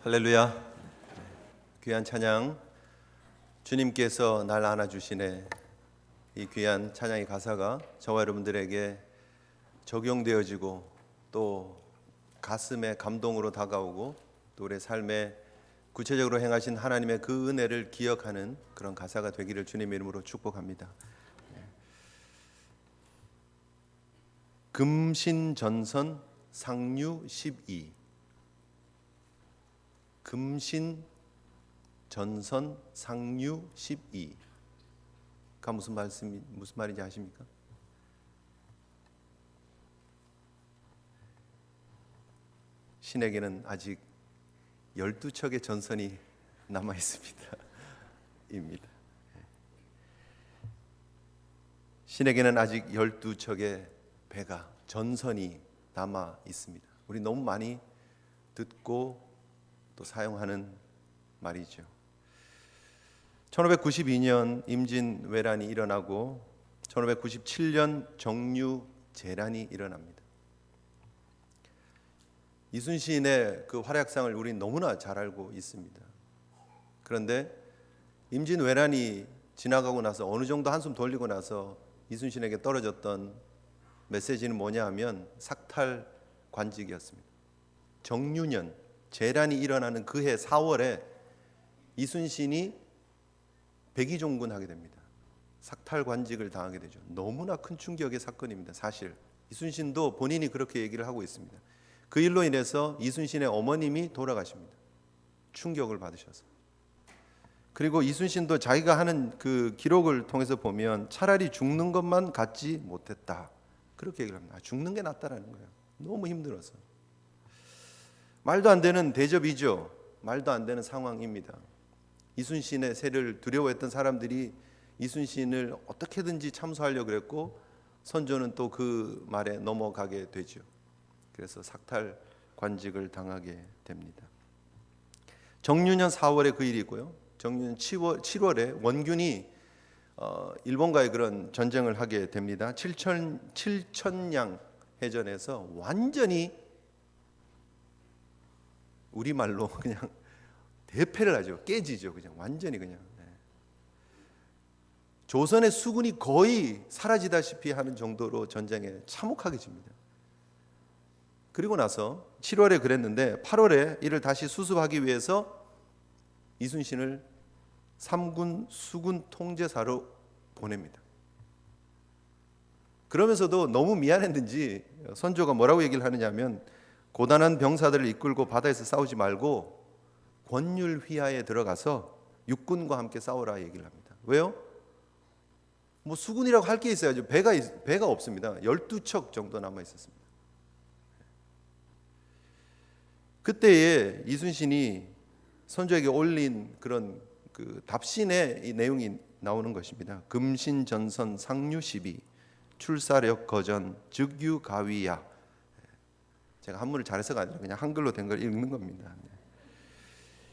할렐루야. 귀한 찬양, 주님께서 날 안아주시네. 이 귀한 찬양의 가사가 저와 여러분들에게 적용되어지고 또 가슴에 감동으로 다가오고 또 우리의 삶에 구체적으로 행하신 하나님의 그 은혜를 기억하는 그런 가사가 되기를 주님의 이름으로 축복합니다. 금신전선 상류 12. 금신전선 상류 12가 무슨 말인지 아십니까? 신에게는 아직 12척의 전선이 남아 있습니다. 입니다. 신에게는 아직 12척의 배가 전선이 남아 있습니다. 우리 너무 많이 듣고 또 사용하는 말이죠. 1592년 임진왜란이 일어나고 1597년 정유재란이 일어납니다. 이순신의 그 활약상을 우리는 너무나 잘 알고 있습니다. 그런데 임진왜란이 지나가고 나서 어느 정도 한숨 돌리고 나서 이순신에게 떨어졌던 메시지는 뭐냐 하면 삭탈관직이었습니다. 정유년 재란이 일어나는 그해 4월에 이순신이 백의종군하게 됩니다. 삭탈관직을 당하게 되죠. 너무나 큰 충격의 사건입니다. 사실 이순신도 본인이 그렇게 얘기를 하고 있습니다. 그 일로 인해서 이순신의 어머님이 돌아가십니다. 충격을 받으셔서. 그리고 이순신도 자기가 하는 그 기록을 통해서 보면 차라리 죽는 것만 갖지 못했다, 그렇게 얘기를 합니다. 죽는 게 낫다라는 거예요. 너무 힘들어서. 말도 안 되는 대접이죠. 말도 안 되는 상황입니다. 이순신의 세를 두려워했던 사람들이 이순신을 어떻게든지 참수하려고 그랬고 선조는 또 그 말에 넘어가게 되죠. 그래서 삭탈관직을 당하게 됩니다. 정유년 4월에 그 일이고요. 정유년 7월에 원균이 일본과의 그런 전쟁을 하게 됩니다. 칠천량 해전에서 완전히 우리말로 그냥 대패를 하죠. 깨지죠. 그냥 완전히 그냥. 조선의 수군이 거의 사라지다시피 하는 정도로 전쟁에 참혹하게 집니다. 그리고 나서 7월에 그랬는데 8월에 이를 다시 수습하기 위해서 이순신을 3군 수군 통제사로 보냅니다. 그러면서도 너무 미안했는지 선조가 뭐라고 얘기를 하느냐면 고단한 병사들을 이끌고 바다에서 싸우지 말고 권율휘하에 들어가서 육군과 함께 싸우라 얘기를 합니다. 왜요? 뭐 수군이라고 할 게 있어야죠. 배가 없습니다. 12척 정도 남아 있었습니다. 그때에 이순신이 선조에게 올린 그런 그 답신의 이 내용이 나오는 것입니다. 금신전선 상류 12 출사력 거전 즉유가위야. 제가 한문을 잘해서가 아니라 그냥 한글로 된 걸 읽는 겁니다.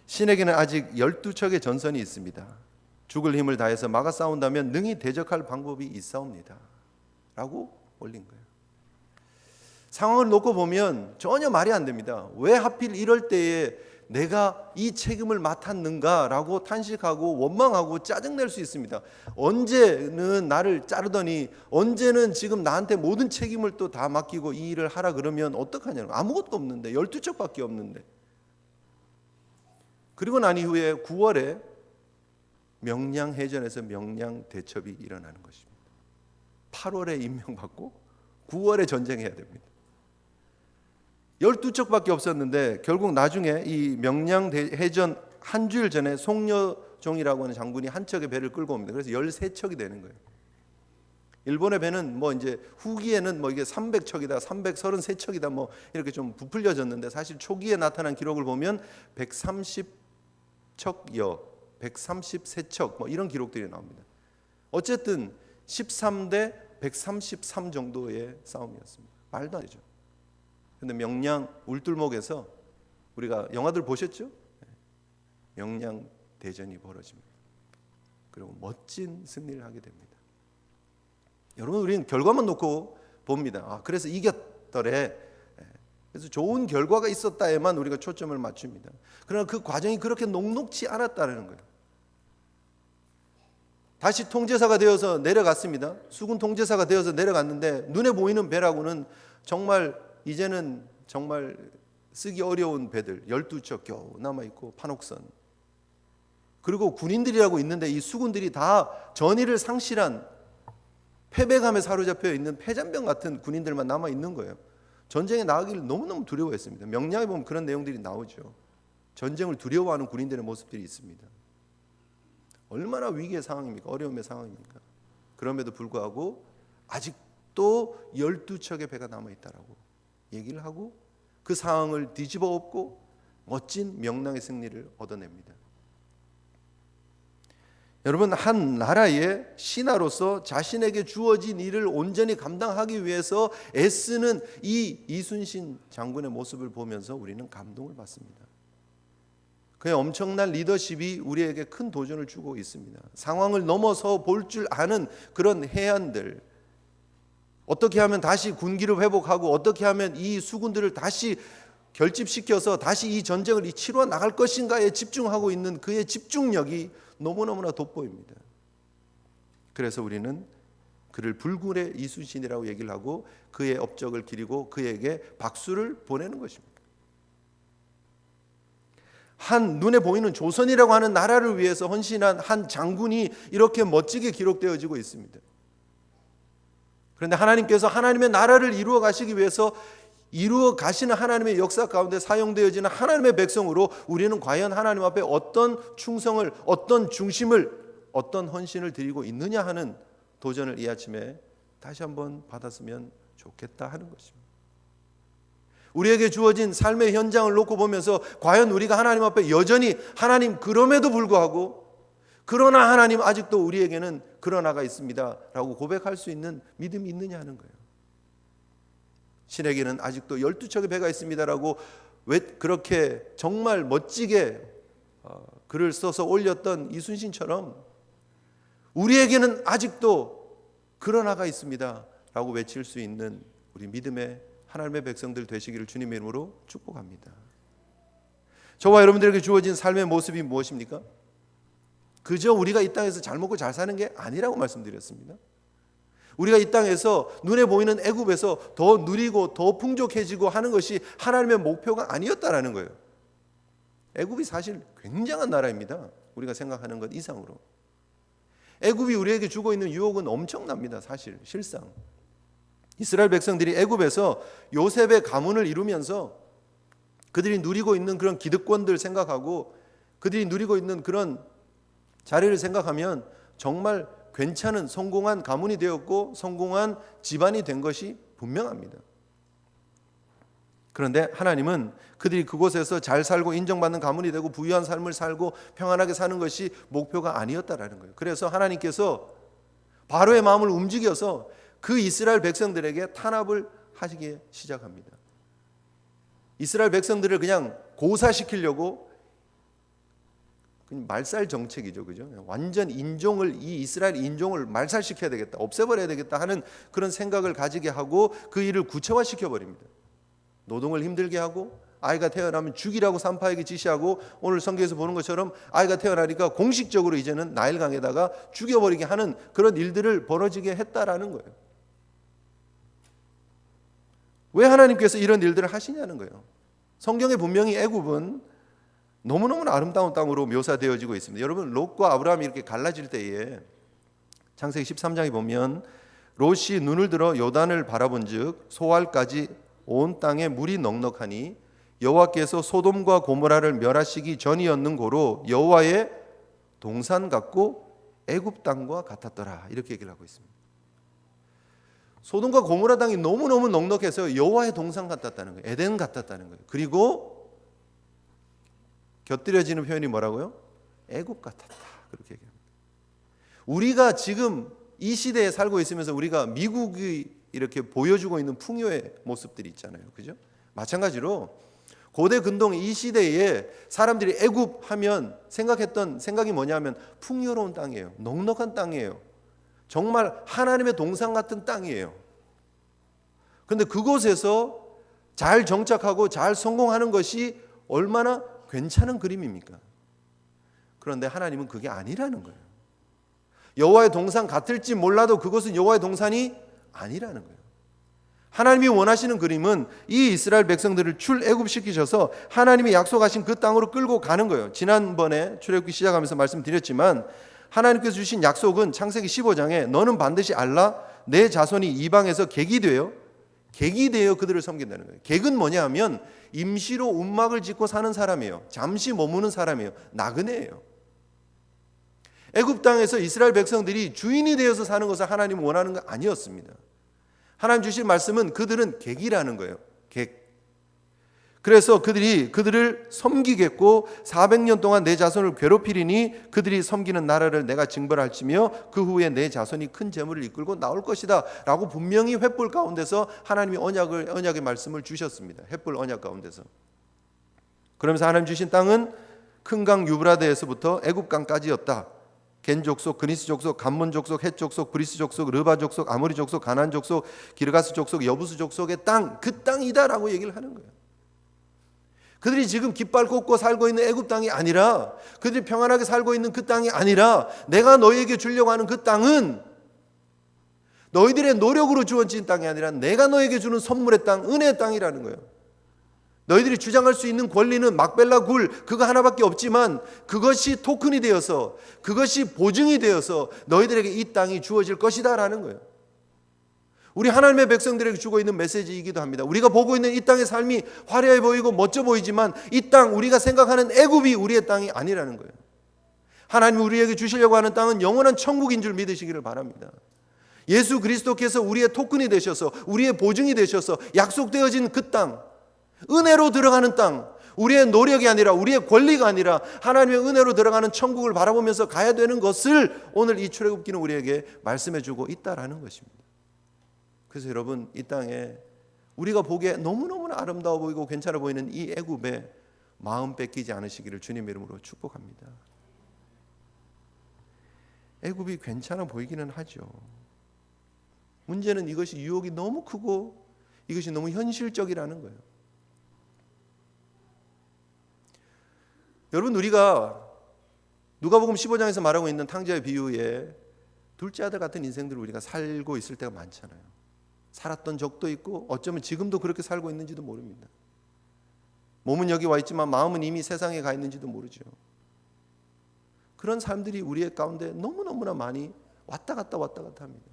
신에게는 아직 12척의 전선이 있습니다. 죽을 힘을 다해서 막아 싸운다면 능히 대적할 방법이 있사옵니다 라고 올린 거예요. 상황을 놓고 보면 전혀 말이 안 됩니다. 왜 하필 이럴 때에 내가 이 책임을 맡았는가 라고 탄식하고 원망하고 짜증낼 수 있습니다. 언제는 나를 자르더니 언제는 지금 나한테 모든 책임을 또 다 맡기고 이 일을 하라 그러면 어떡하냐고. 아무것도 없는데 12척밖에 없는데. 그리고 난 이후에 9월에 명량해전에서 명량대첩이 일어나는 것입니다. 8월에 임명받고 9월에 전쟁해야 됩니다. 12척밖에 없었는데 결국 나중에 이 명량해전 한 주일 전에 송여종이라고 하는 장군이 한 척의 배를 끌고 옵니다. 그래서 13척이 되는 거예요. 일본의 배는 뭐 이제 후기에는 뭐 이게 300척이다, 333척이다 뭐 이렇게 좀 부풀려졌는데 사실 초기에 나타난 기록을 보면 130척여, 133척 뭐 이런 기록들이 나옵니다. 어쨌든 13대 133 정도의 싸움이었습니다. 말도 안 되죠. 근데 명량 울tur목에서 우리가 영화들 보셨죠? 명량 대전이 벌어집니다. 그리고 멋진 승리를 하게 됩니다. 여러분, 우리는 결과만 놓고 봅니다. 그래서 이겼더래. 그래서 좋은 결과가 있었다에만 우리가 초점을 맞춥니다. 그러나 그 과정이 그렇게 녹록지 않았다는 거예요. 다시 통제사가 되어서 내려갔습니다. 수군 통제사가 되어서 내려갔는데 눈에 보이는 배라고는 정말 이제는 정말 쓰기 어려운 배들 12척 겨우 남아있고 판옥선, 그리고 군인들이라고 있는데 이 수군들이 다 전의를 상실한 패배감에 사로잡혀 있는 패잔병 같은 군인들만 남아있는 거예요. 전쟁에 나가기를 너무너무 두려워했습니다. 명량에 보면 그런 내용들이 나오죠. 전쟁을 두려워하는 군인들의 모습들이 있습니다. 얼마나 위기의 상황입니까? 어려움의 상황입니까? 그럼에도 불구하고 아직도 12척의 배가 남아있다라고 얘기를 하고 그 상황을 뒤집어 엎고 멋진 명랑의 승리를 얻어냅니다. 여러분, 한 나라의 신하로서 자신에게 주어진 일을 온전히 감당하기 위해서 애쓰는 이 이순신 장군의 모습을 보면서 우리는 감동을 받습니다. 그의 엄청난 리더십이 우리에게 큰 도전을 주고 있습니다. 상황을 넘어서 볼 줄 아는 그런 해안들, 어떻게 하면 다시 군기를 회복하고 어떻게 하면 이 수군들을 다시 결집시켜서 다시 이 전쟁을 치러 나갈 것인가에 집중하고 있는 그의 집중력이 너무너무나 돋보입니다. 그래서 우리는 그를 불굴의 이순신이라고 얘기를 하고 그의 업적을 기리고 그에게 박수를 보내는 것입니다. 한 눈에 보이는 조선이라고 하는 나라를 위해서 헌신한 한 장군이 이렇게 멋지게 기록되어지고 있습니다. 그런데 하나님께서 하나님의 나라를 이루어 가시기 위해서 이루어 가시는 하나님의 역사 가운데 사용되어지는 하나님의 백성으로 우리는 과연 하나님 앞에 어떤 충성을, 어떤 중심을, 어떤 헌신을 드리고 있느냐 하는 도전을 이 아침에 다시 한번 받았으면 좋겠다 하는 것입니다. 우리에게 주어진 삶의 현장을 놓고 보면서 과연 우리가 하나님 앞에 여전히 하나님 그럼에도 불구하고 그러나 하나님 아직도 우리에게는 그러나가 있습니다 라고 고백할 수 있는 믿음이 있느냐 하는 거예요. 신에게는 아직도 12척의 배가 있습니다라고 왜 그렇게 정말 멋지게 글을 써서 올렸던 이순신처럼 우리에게는 아직도 그러나가 있습니다라고 외칠 수 있는 우리 믿음의 하나님의 백성들 되시기를 주님의 이름으로 축복합니다. 저와 여러분들에게 주어진 삶의 모습이 무엇입니까? 그저 우리가 이 땅에서 잘 먹고 잘 사는 게 아니라고 말씀드렸습니다. 우리가 이 땅에서 눈에 보이는 애굽에서 더 누리고 더 풍족해지고 하는 것이 하나님의 목표가 아니었다라는 거예요. 애굽이 사실 굉장한 나라입니다. 우리가 생각하는 것 이상으로. 애굽이 우리에게 주고 있는 유혹은 엄청납니다. 사실 실상 이스라엘 백성들이 애굽에서 요셉의 가문을 이루면서 그들이 누리고 있는 그런 기득권들 생각하고 그들이 누리고 있는 그런 자리를 생각하면 정말 괜찮은 성공한 가문이 되었고 성공한 집안이 된 것이 분명합니다. 그런데 하나님은 그들이 그곳에서 잘 살고 인정받는 가문이 되고 부유한 삶을 살고 평안하게 사는 것이 목표가 아니었다라는 거예요. 그래서 하나님께서 바로의 마음을 움직여서 그 이스라엘 백성들에게 탄압을 하시기 시작합니다. 이스라엘 백성들을 그냥 고사시키려고 말살 정책이죠, 그죠? 완전 인종을 이 이스라엘 인종을 말살시켜야 되겠다, 없애버려야 되겠다 하는 그런 생각을 가지게 하고 그 일을 구체화시켜 버립니다. 노동을 힘들게 하고 아이가 태어나면 죽이라고 산파에게 지시하고 오늘 성경에서 보는 것처럼 아이가 태어나니까 공식적으로 이제는 나일강에다가 죽여버리게 하는 그런 일들을 벌어지게 했다라는 거예요. 왜 하나님께서 이런 일들을 하시냐는 거예요. 성경에 분명히 애굽은 너무너무 아름다운 땅으로 묘사되어지고 있습니다. 여러분, 롯과 아브라함이 이렇게 갈라질 때에 창세기 13장에 보면 롯이 눈을 들어 요단을 바라본즉 소알까지 온 땅에 물이 넉넉하니 여호와께서 소돔과 고모라를 멸하시기 전이었는고로 여호와의 동산 같고 애굽 땅과 같았더라, 이렇게 얘기를 하고 있습니다. 소돔과 고모라 땅이 너무너무 넉넉해서 여호와의 동산 같았다는 거예요. 에덴 같았다는 거예요. 그리고 곁들여지는 표현이 뭐라고요? 애굽 같았다, 그렇게 얘기합니다. 우리가 지금 이 시대에 살고 있으면서 우리가 미국이 이렇게 보여주고 있는 풍요의 모습들이 있잖아요, 그죠? 마찬가지로 고대 근동 이 시대에 사람들이 애굽 하면 생각했던 생각이 뭐냐면 풍요로운 땅이에요. 넉넉한 땅이에요. 정말 하나님의 동산 같은 땅이에요. 그런데 그곳에서 잘 정착하고 잘 성공하는 것이 얼마나 괜찮은 그림입니까? 그런데 하나님은 그게 아니라는 거예요. 여호와의 동산 같을지 몰라도 그것은 여호와의 동산이 아니라는 거예요. 하나님이 원하시는 그림은 이 이스라엘 백성들을 출애굽시키셔서 하나님이 약속하신 그 땅으로 끌고 가는 거예요. 지난번에 출애굽기 시작하면서 말씀드렸지만 하나님께서 주신 약속은 창세기 15장에 너는 반드시 알라 내 자손이 이방에서 객이 되어 그들을 섬긴다는 거예요. 객은 뭐냐 하면 임시로 움막을 짓고 사는 사람이에요. 잠시 머무는 사람이에요. 나그네예요. 애굽 땅에서 이스라엘 백성들이 주인이 되어서 사는 것을 하나님은 원하는 거 아니었습니다. 하나님 주신 말씀은 그들은 객이라는 거예요. 객. 그래서 그들을 섬기겠고 400년 동안 내 자손을 괴롭히리니 그들이 섬기는 나라를 내가 징벌할지며 그 후에 내 자손이 큰 재물을 이끌고 나올 것이다 라고 분명히 횃불 가운데서 하나님이 언약의 말씀을 주셨습니다. 횃불 언약 가운데서. 그러면서 하나님 주신 땅은 큰 강 유브라데에서부터 애굽강까지였다. 겐 족속, 그니스 족속, 감몬 족속, 헷 족속, 브리스 족속, 르바 족속, 아모리 족속, 가나안 족속, 기르가스 족속, 여부스 족속의 땅, 그 땅이다라고 얘기를 하는 거예요. 그들이 지금 깃발 꽂고 살고 있는 애굽 땅이 아니라, 그들이 평안하게 살고 있는 그 땅이 아니라, 내가 너희에게 주려고 하는 그 땅은 너희들의 노력으로 주어진 땅이 아니라 내가 너희에게 주는 선물의 땅, 은혜의 땅이라는 거예요. 너희들이 주장할 수 있는 권리는 막벨라 굴 그거 하나밖에 없지만 그것이 토큰이 되어서, 그것이 보증이 되어서 너희들에게 이 땅이 주어질 것이다 라는 거예요. 우리 하나님의 백성들에게 주고 있는 메시지이기도 합니다. 우리가 보고 있는 이 땅의 삶이 화려해 보이고 멋져 보이지만 이 땅, 우리가 생각하는 애굽이 우리의 땅이 아니라는 거예요. 하나님이 우리에게 주시려고 하는 땅은 영원한 천국인 줄 믿으시기를 바랍니다. 예수 그리스도께서 우리의 토큰이 되셔서, 우리의 보증이 되셔서 약속되어진 그 땅, 은혜로 들어가는 땅, 우리의 노력이 아니라, 우리의 권리가 아니라 하나님의 은혜로 들어가는 천국을 바라보면서 가야 되는 것을 오늘 이 출애굽기는 우리에게 말씀해 주고 있다라는 것입니다. 그래서 여러분, 이 땅에 우리가 보기에 너무너무나 아름다워 보이고 괜찮아 보이는 이 애굽에 마음 뺏기지 않으시기를 주님 이름으로 축복합니다. 애굽이 괜찮아 보이기는 하죠. 문제는 이것이 유혹이 너무 크고 이것이 너무 현실적이라는 거예요. 여러분, 우리가 누가복음 15장에서 말하고 있는 탕자의 비유에 둘째 아들 같은 인생들을 우리가 살고 있을 때가 많잖아요. 살았던 적도 있고 어쩌면 지금도 그렇게 살고 있는지도 모릅니다. 몸은 여기 와 있지만 마음은 이미 세상에 가 있는지도 모르죠. 그런 사람들이 우리의 가운데 너무너무나 많이 왔다 갔다 합니다.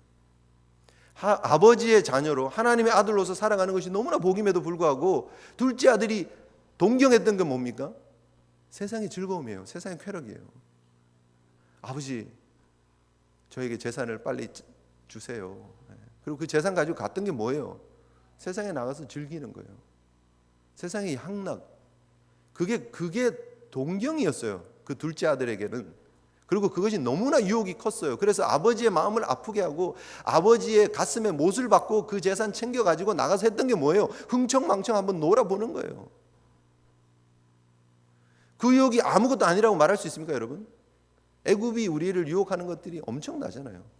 아버지의 자녀로 하나님의 아들로서 살아가는 것이 너무나 복임에도 불구하고 둘째 아들이 동경했던 건 뭡니까? 세상의 즐거움이에요. 세상의 쾌락이에요. 아버지, 저에게 재산을 빨리 주세요. 그리고 그 재산 가지고 갔던 게 뭐예요? 세상에 나가서 즐기는 거예요. 세상의 향락. 그게 동경이었어요. 그 둘째 아들에게는. 그리고 그것이 너무나 유혹이 컸어요. 그래서 아버지의 마음을 아프게 하고 아버지의 가슴에 못을 박고 그 재산 챙겨가지고 나가서 했던 게 뭐예요? 흥청망청 한번 놀아보는 거예요. 그 유혹이 아무것도 아니라고 말할 수 있습니까, 여러분? 애굽이 우리를 유혹하는 것들이 엄청나잖아요.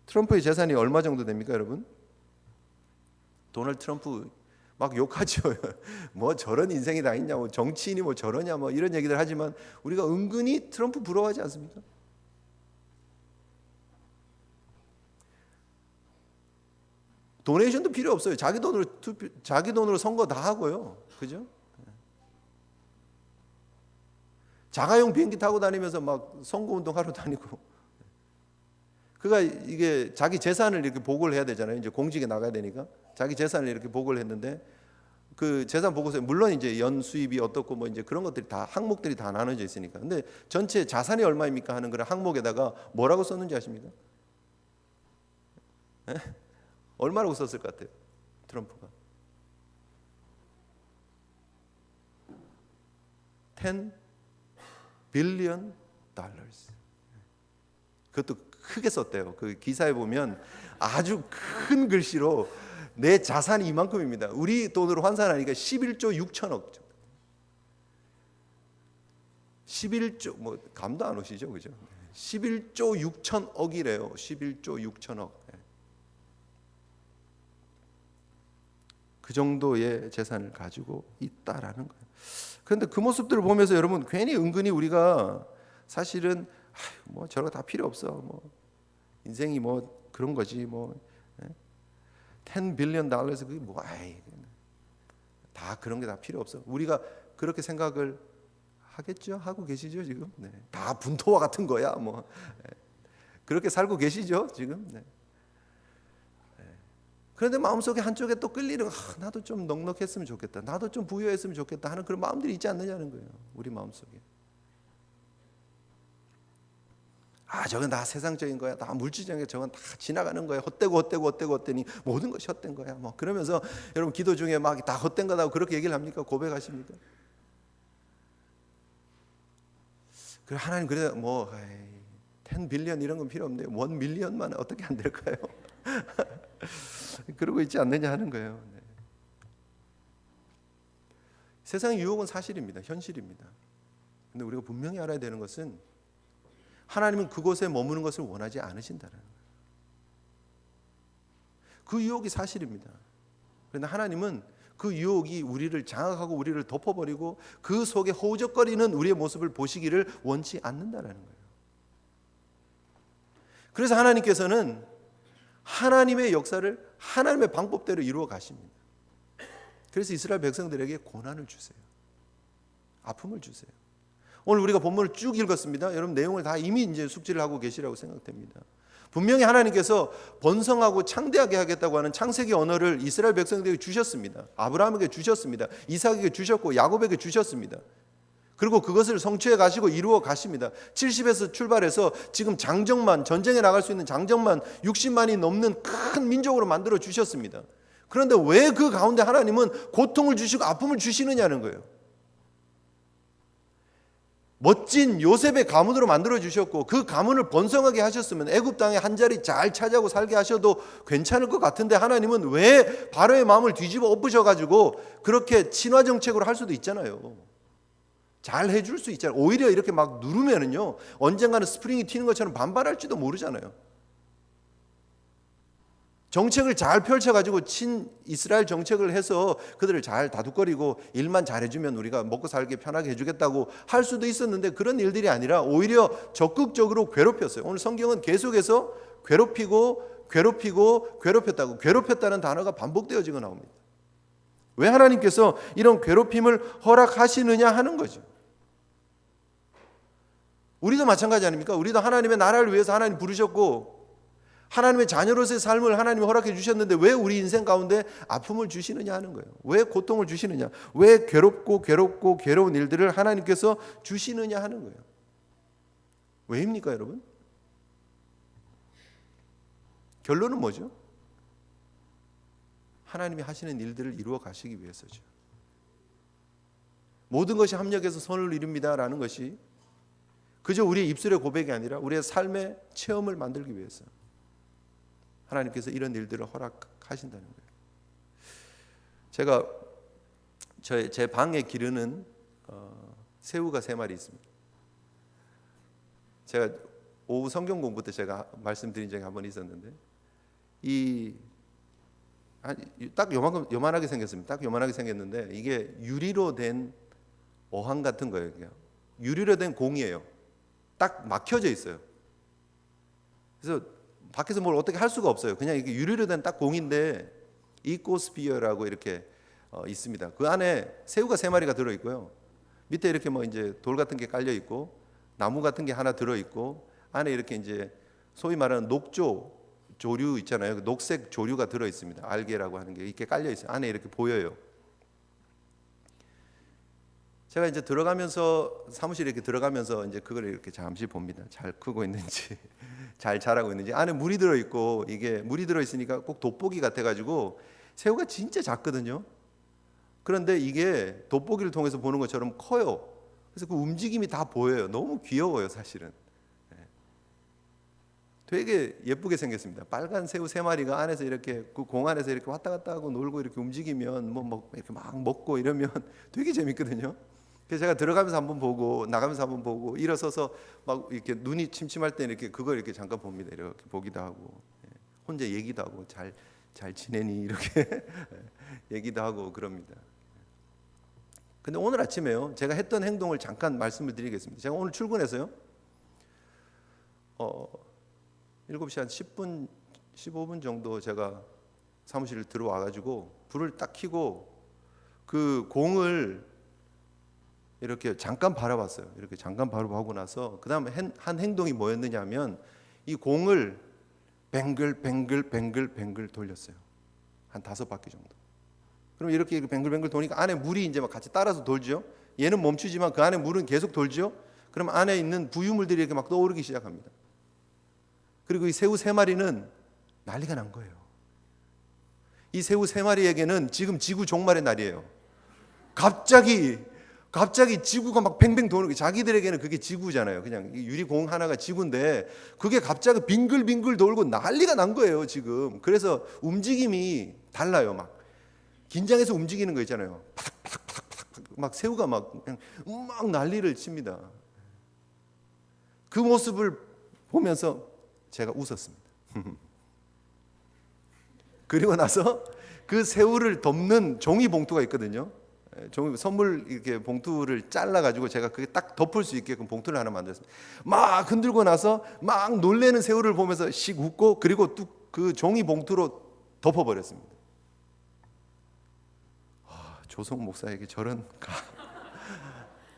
트럼프의 재산이 얼마 정도 됩니까, 여러분? 도널드 트럼프 막 욕하죠. 뭐 저런 인생이 다 있냐고, 정치인이 뭐 저러냐, 뭐 이런 얘기들 하지만 우리가 은근히 트럼프 부러워하지 않습니까? 도네이션도 필요 없어요. 자기 돈으로 선거 다 하고요. 그죠? 자가용 비행기 타고 다니면서 막 선거운동 하러 다니고. 그가 이게 자기 재산을 이렇게 보고를 해야 되잖아요. 이제 공직에 나가야 되니까. 자기 재산을 이렇게 보고를 했는데 그 재산 보고서에 물론 이제 연 수입이 어떻고 뭐 이제 그런 것들이 다 항목들이 다 나눠져 있으니까. 근데 전체 자산이 얼마입니까 하는 그런 항목에다가 뭐라고 썼는지 아십니까? 에? 얼마라고 썼을 것 같아요? 트럼프가. 10 billion dollars. 그것도 크게 썼대요. 그 기사에 보면 아주 큰 글씨로 내 자산이 이만큼입니다. 우리 돈으로 환산하니까 11조 6천억. 11조 뭐 감도 안 오시죠, 그죠? 11조 6천억이래요. 11조 6천억. 그 정도의 재산을 가지고 있다라는 거예요. 그런데 그 모습들을 보면서 여러분 괜히 은근히 우리가 사실은 뭐 저런 거 다 필요 없어. 뭐 인생이 뭐 그런 거지. 뭐 10 빌리언 달러에서 그게 뭐 다 그런 게 다 필요 없어. 우리가 그렇게 생각을 하겠죠? 하고 계시죠 지금? 네. 다 분토와 같은 거야. 뭐 그렇게 살고 계시죠 지금? 네. 그런데 마음속에 한쪽에 또 끌리는 나도 좀 넉넉했으면 좋겠다. 나도 좀 부유했으면 좋겠다 하는 그런 마음들이 있지 않느냐는 거예요. 우리 마음속에. 저건 다 세상적인 거야. 다 물질적인 거야. 저건 다 지나가는 거야. 헛되고 모든 것이 헛된 거야. 뭐 그러면서 여러분 기도 중에 막 다 헛된 거다고 그렇게 얘기를 합니까? 고백하십니까? 그래 하나님 그래 뭐 10 빌리언 이런 건 필요 없는데 1 밀리언만 어떻게 안 될까요? 그러고 있지 않느냐 하는 거예요. 네. 세상의 유혹은 사실입니다. 현실입니다. 근데 우리가 분명히 알아야 되는 것은 하나님은 그곳에 머무는 것을 원하지 않으신다는 거예요. 그 유혹이 사실입니다. 그런데 하나님은 그 유혹이 우리를 장악하고 우리를 덮어버리고 그 속에 허우적거리는 우리의 모습을 보시기를 원치 않는다는 거예요. 그래서 하나님께서는 하나님의 역사를 하나님의 방법대로 이루어 가십니다. 그래서 이스라엘 백성들에게 고난을 주세요. 아픔을 주세요. 오늘 우리가 본문을 쭉 읽었습니다. 여러분 내용을 다 이미 이제 숙지를 하고 계시라고 생각됩니다. 분명히 하나님께서 번성하고 창대하게 하겠다고 하는 창세기 언어를 이스라엘 백성들에게 주셨습니다. 아브라함에게 주셨습니다. 이삭에게 주셨고 야곱에게 주셨습니다. 그리고 그것을 성취해 가시고 이루어 가십니다. 70에서 출발해서 지금 장정만 전쟁에 나갈 수 있는 장정만 60만이 넘는 큰 민족으로 만들어 주셨습니다. 그런데 왜 그 가운데 하나님은 고통을 주시고 아픔을 주시느냐는 거예요. 멋진 요셉의 가문으로 만들어 주셨고 그 가문을 번성하게 하셨으면 애굽 땅에 한 자리 잘 차지하고 살게 하셔도 괜찮을 것 같은데 하나님은 왜 바로의 마음을 뒤집어 엎으셔 가지고 그렇게 친화 정책으로 할 수도 있잖아요. 잘 해줄 수 있잖아요. 오히려 이렇게 막 누르면은요 언젠가는 스프링이 튀는 것처럼 반발할지도 모르잖아요. 정책을 잘 펼쳐가지고 친 이스라엘 정책을 해서 그들을 잘 다독거리고 일만 잘해주면 우리가 먹고 살기 편하게 해주겠다고 할 수도 있었는데 그런 일들이 아니라 오히려 적극적으로 괴롭혔어요. 오늘 성경은 계속해서 괴롭혔다고 괴롭혔다는 단어가 반복되어지고 나옵니다. 왜 하나님께서 이런 괴롭힘을 허락하시느냐 하는 거죠. 우리도 마찬가지 아닙니까? 우리도 하나님의 나라를 위해서 하나님 부르셨고 하나님의 자녀로서의 삶을 하나님이 허락해 주셨는데 왜 우리 인생 가운데 아픔을 주시느냐 하는 거예요. 왜 고통을 주시느냐, 왜 괴로운 일들을 하나님께서 주시느냐 하는 거예요. 왜입니까 여러분? 결론은 뭐죠? 하나님이 하시는 일들을 이루어 가시기 위해서죠. 모든 것이 합력해서 선을 이룹니다라는 것이 그저 우리의 입술의 고백이 아니라 우리의 삶의 체험을 만들기 위해서 하나님께서 이런 일들을 허락하신다는 거예요. 제가 제 방에 기르는 새우가 3마리 있습니다. 제가 오후 성경 공부 때 제가 말씀드린 적이 한 번 있었는데 딱 요만하게 생겼습니다. 딱 요만하게 생겼는데 이게 유리로 된 어항 같은 거예요. 유리로 된 공이에요. 딱 막혀져 있어요. 그래서 밖에서 뭘 어떻게 할 수가 없어요. 그냥 이게 유리로 된 딱 공인데 이코스피어라고 이렇게 있습니다. 그 안에 새우가 3마리가 들어 있고요. 밑에 이렇게 뭐 이제 돌 같은 게 깔려 있고 나무 같은 게 하나 들어 있고 안에 이렇게 이제 소위 말하는 녹조 조류 있잖아요. 녹색 조류가 들어 있습니다. 알게라고 하는 게 이렇게 깔려 있어요. 안에 이렇게 보여요. 제가 이제 들어가면서 사무실에 이렇게 들어가면서 이제 그걸 이렇게 잠시 봅니다. 잘 크고 있는지, 잘 자라고 있는지. 안에 물이 들어 있고 이게 물이 들어 있으니까 꼭 돋보기 같아 가지고 새우가 진짜 작거든요. 그런데 이게 돋보기를 통해서 보는 것처럼 커요. 그래서 그 움직임이 다 보여요. 너무 귀여워요, 사실은. 되게 예쁘게 생겼습니다. 빨간 새우 3마리가 안에서 이렇게 그 공 안에서 이렇게 왔다 갔다 하고 놀고 이렇게 움직이면 뭐 이렇게 막 먹고 이러면 되게 재밌거든요. 그래서 제가 들어가면서 한번 보고 나가면서 한번 보고 일어서서 막 이렇게 눈이 침침할 때 이렇게 그걸 이렇게 잠깐 봅니다. 이렇게 보기도 하고 혼자 얘기도 하고 잘 잘 지내니 이렇게 얘기도 하고 그럽니다. 근데 오늘 아침에요, 제가 했던 행동을 잠깐 말씀을 드리겠습니다. 제가 오늘 출근해서요 7시 한 10분 15분 정도 제가 사무실 들어와 가지고 불을 딱 켜고 그 공을 이렇게 잠깐 바라봤어요. 이렇게 잠깐 바라보고 나서 그 다음에 한 행동이 뭐였느냐 하면 이 공을 뱅글 돌렸어요. 한 5바퀴 정도. 그럼 이렇게 뱅글뱅글 도니까 안에 물이 이제 막 같이 따라서 돌죠. 얘는 멈추지만 그 안에 물은 계속 돌죠. 그럼 안에 있는 부유물들이 이렇게 막 떠오르기 시작합니다. 그리고 이 새우 3마리는 난리가 난 거예요. 이 새우 3마리에게는 지금 지구 종말의 날이에요. 갑자기 지구가 막 뱅뱅 도는 게, 자기들에게는 그게 지구잖아요. 그냥 유리공 하나가 지구인데 그게 갑자기 빙글빙글 돌고 난리가 난 거예요 지금. 그래서 움직임이 달라요. 막 긴장해서 움직이는 거 있잖아요. 파닥파닥 막 새우가 막 난리를 칩니다. 그 모습을 보면서 제가 웃었습니다. 그리고 나서 그 새우를 덮는 종이 봉투가 있거든요. 선물 이렇게 봉투를 잘라 가지고 제가 그게 딱 덮을 수 있게끔 봉투를 하나 만들었습니다. 막 흔들고 나서 막 놀래는 새우를 보면서 씩 웃고, 그리고 또 그 종이 봉투로 덮어 버렸습니다. 조성 목사에게 저런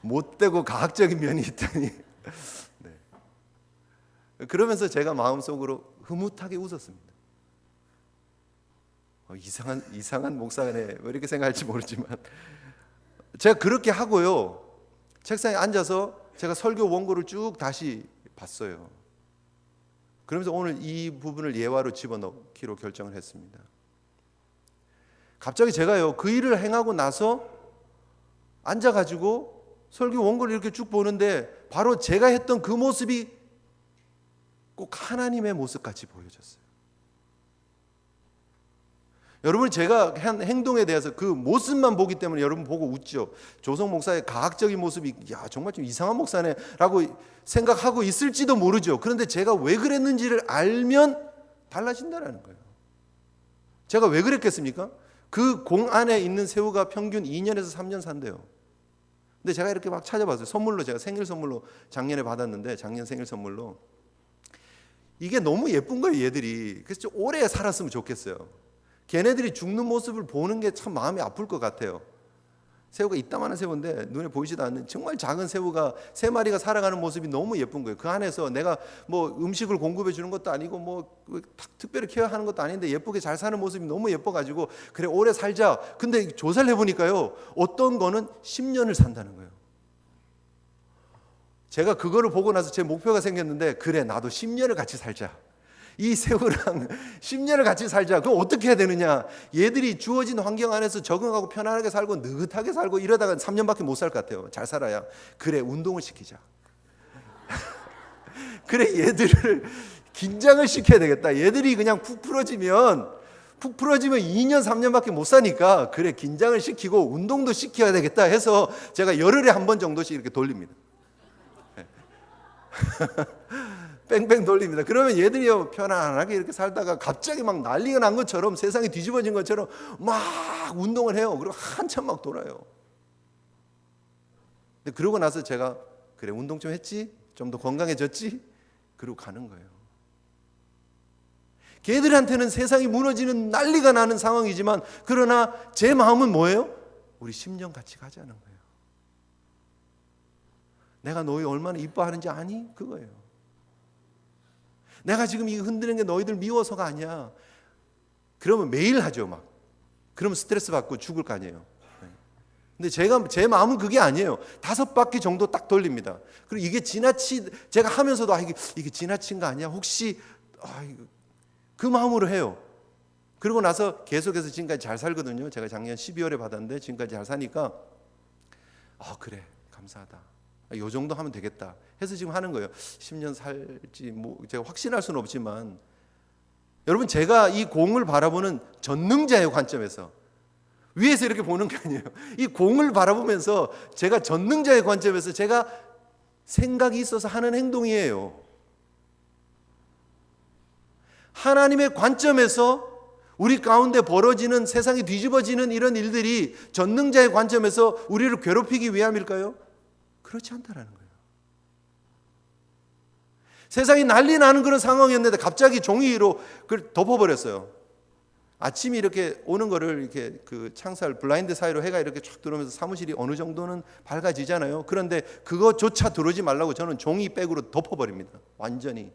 못되고 가학적인 면이 있다니. 네. 그러면서 제가 마음속으로 흐뭇하게 웃었습니다. 이상한 목사네, 왜 이렇게 생각할지 모르지만 제가 그렇게 하고요, 책상에 앉아서 제가 설교 원고를 쭉 다시 봤어요. 그러면서 오늘 이 부분을 예화로 집어넣기로 결정을 했습니다. 갑자기 제가요 그 일을 행하고 나서 앉아가지고 설교 원고를 이렇게 쭉 보는데 바로 제가 했던 그 모습이 꼭 하나님의 모습같이 보여졌어요. 여러분, 제가 한 행동에 대해서 그 모습만 보기 때문에 여러분 보고 웃죠. 조성 목사의 가학적인 모습이 정말 좀 이상한 목사네 라고 생각하고 있을지도 모르죠. 그런데 제가 왜 그랬는지를 알면 달라진다는 거예요. 제가 왜 그랬겠습니까? 그 공 안에 있는 새우가 평균 2년에서 3년 산대요. 근데 제가 이렇게 막 찾아봤어요. 선물로, 제가 생일 선물로 작년에 받았는데, 작년 생일 선물로 이게 너무 예쁜 거예요 얘들이. 그래서 좀 오래 살았으면 좋겠어요. 걔네들이 죽는 모습을 보는 게 참 마음이 아플 것 같아요. 새우가 이따만한 새우인데 눈에 보이지도 않는 정말 작은 새우가 3마리가 살아가는 모습이 너무 예쁜 거예요. 그 안에서 내가 뭐 음식을 공급해 주는 것도 아니고 뭐 특별히 케어하는 것도 아닌데 예쁘게 잘 사는 모습이 너무 예뻐가지고 그래 오래 살자. 근데 조사를 해보니까요, 어떤 거는 10년을 산다는 거예요. 제가 그거를 보고 나서 제 목표가 생겼는데, 그래 나도 10년을 같이 살자. 이 새우랑 10년을 같이 살자. 그럼 어떻게 해야 되느냐? 얘들이 주어진 환경 안에서 적응하고 편안하게 살고 느긋하게 살고 이러다가 3년밖에 못 살 것 같아요. 잘 살아야. 그래, 운동을 시키자. 그래, 얘들을 긴장을 시켜야 되겠다. 얘들이 그냥 푹 풀어지면 2년 3년밖에 못 사니까, 그래 긴장을 시키고 운동도 시켜야 되겠다 해서 제가 열흘에 한 번 정도씩 이렇게 돌립니다. 뺑뺑 돌립니다. 그러면 얘들이 편안하게 이렇게 살다가 갑자기 막 난리가 난 것처럼, 세상이 뒤집어진 것처럼 막 운동을 해요. 그리고 한참 막 돌아요. 근데 그러고 나서 제가 그래 운동 좀 했지? 좀 더 건강해졌지? 그러고 가는 거예요. 걔들한테는 세상이 무너지는 난리가 나는 상황이지만, 그러나 제 마음은 뭐예요? 우리 10년 같이 가자는 거예요. 내가 너희 얼마나 이뻐하는지 아니? 그거예요. 내가 지금 이 흔드는 게 너희들 미워서가 아니야. 그러면 매일 하죠 막. 그러면 스트레스 받고 죽을 거 아니에요. 근데 제 마음은 그게 아니에요. 5바퀴 정도 딱 돌립니다. 그리고 이게 제가 하면서도 이게 지나친 거 아니야? 혹시 그 마음으로 해요. 그러고 나서 계속해서 지금까지 잘 살거든요. 제가 작년 12월에 받았는데 지금까지 잘 사니까 그래 감사하다. 요 정도 하면 되겠다 해서 지금 하는 거예요. 10년 살지 뭐 제가 확신할 수는 없지만, 여러분 제가 이 공을 바라보는 전능자의 관점에서, 위에서 이렇게 보는 게 아니에요. 이 공을 바라보면서 제가 전능자의 관점에서 제가 생각이 있어서 하는 행동이에요. 하나님의 관점에서 우리 가운데 벌어지는 세상이 뒤집어지는 이런 일들이 전능자의 관점에서 우리를 괴롭히기 위함일까요? 그렇지 않다라는 거예요. 세상이 난리 나는 그런 상황이었는데 갑자기 종이로 그걸 덮어버렸어요. 아침이 이렇게 오는 거를 이렇게 그 창살 블라인드 사이로 해가 이렇게 쫙 들어오면서 사무실이 어느 정도는 밝아지잖아요. 그런데 그것조차 들어오지 말라고 저는 종이백으로 덮어버립니다. 완전히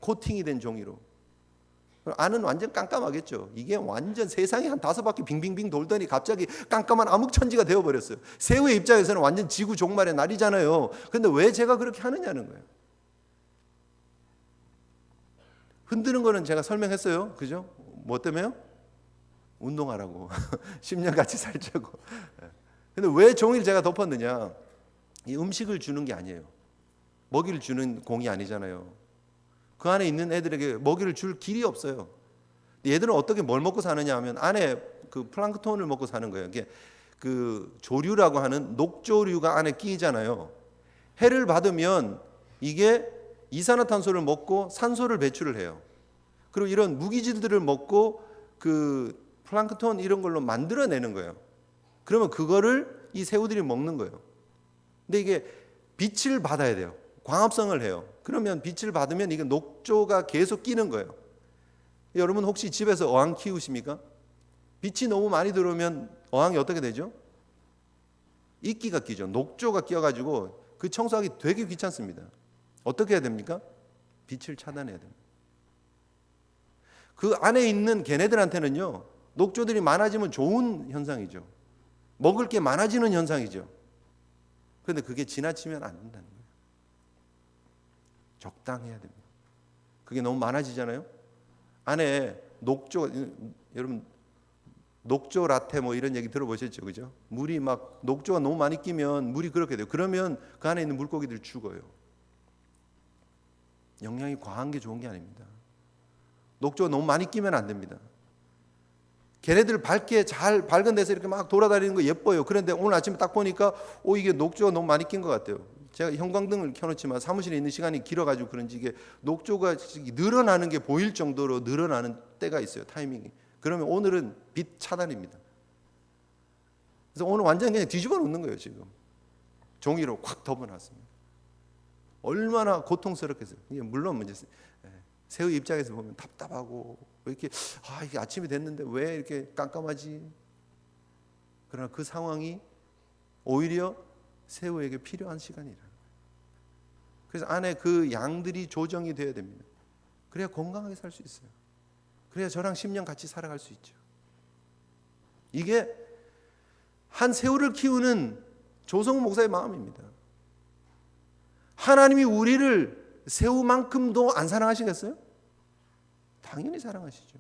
코팅이 된 종이로. 안은 완전 깜깜하겠죠. 이게 완전 세상이 한 5바퀴 빙빙빙 돌더니 갑자기 깜깜한 암흑천지가 되어버렸어요. 새우의 입장에서는 완전 지구 종말의 날이잖아요. 그런데 왜 제가 그렇게 하느냐는 거예요. 흔드는 거는 제가 설명했어요. 그죠? 뭐 때문에요? 운동하라고. 10년 같이 살자고. 근데 왜 종이를 제가 덮었느냐? 이 음식을 주는 게 아니에요. 먹이를 주는 공이 아니잖아요. 그 안에 있는 애들에게 먹이를 줄 길이 없어요. 얘들은 어떻게 뭘 먹고 사느냐 하면 안에 그 플랑크톤을 먹고 사는 거예요. 이게 그 조류라고 하는 녹조류가 안에 끼잖아요. 해를 받으면 이게 이산화탄소를 먹고 산소를 배출을 해요. 그리고 이런 무기질들을 먹고 그 플랑크톤 이런 걸로 만들어내는 거예요. 그러면 그거를 이 새우들이 먹는 거예요. 근데 이게 빛을 받아야 돼요. 광합성을 해요. 그러면 빛을 받으면 이게 녹조가 계속 끼는 거예요. 여러분 혹시 집에서 어항 키우십니까? 빛이 너무 많이 들어오면 어항이 어떻게 되죠? 이끼가 끼죠. 녹조가 끼어가지고 그 청소하기 되게 귀찮습니다. 어떻게 해야 됩니까? 빛을 차단해야 됩니다. 그 안에 있는 걔네들한테는요, 녹조들이 많아지면 좋은 현상이죠. 먹을 게 많아지는 현상이죠. 그런데 그게 지나치면 안 된다는 거예요. 적당해야 됩니다. 그게 너무 많아지잖아요. 안에 녹조, 여러분 녹조 라떼 뭐 이런 얘기 들어보셨죠, 그죠? 물이 막 녹조가 너무 많이 끼면 물이 그렇게 돼요. 그러면 그 안에 있는 물고기들 죽어요. 영양이 과한 게 좋은 게 아닙니다. 녹조가 너무 많이 끼면 안 됩니다. 걔네들 밝게 잘 밝은 데서 이렇게 막 돌아다니는 거 예뻐요. 그런데 오늘 아침에 딱 보니까 이게 녹조가 너무 많이 낀 것 같아요. 제가 형광등을 켜놓지만 사무실에 있는 시간이 길어가지고 그런지 이게 녹조가 늘어나는 게 보일 정도로 늘어나는 때가 있어요. 타이밍이. 그러면 오늘은 빛 차단입니다. 그래서 오늘 완전 그냥 뒤집어 놓는 거예요. 지금 종이로 콱 덮어놨습니다. 얼마나 고통스럽겠어요. 물론 문제 새우 입장에서 보면 답답하고 왜 이렇게 이게 아침이 됐는데 왜 이렇게 깜깜하지? 그러나 그 상황이 오히려 새우에게 필요한 시간이라는 거예요. 그래서 안에 그 양들이 조정이 돼야 됩니다. 그래야 건강하게 살 수 있어요. 그래야 저랑 10년 같이 살아갈 수 있죠. 이게 한 새우를 키우는 조성우 목사의 마음입니다. 하나님이 우리를 새우만큼도 안 사랑하시겠어요? 당연히 사랑하시죠.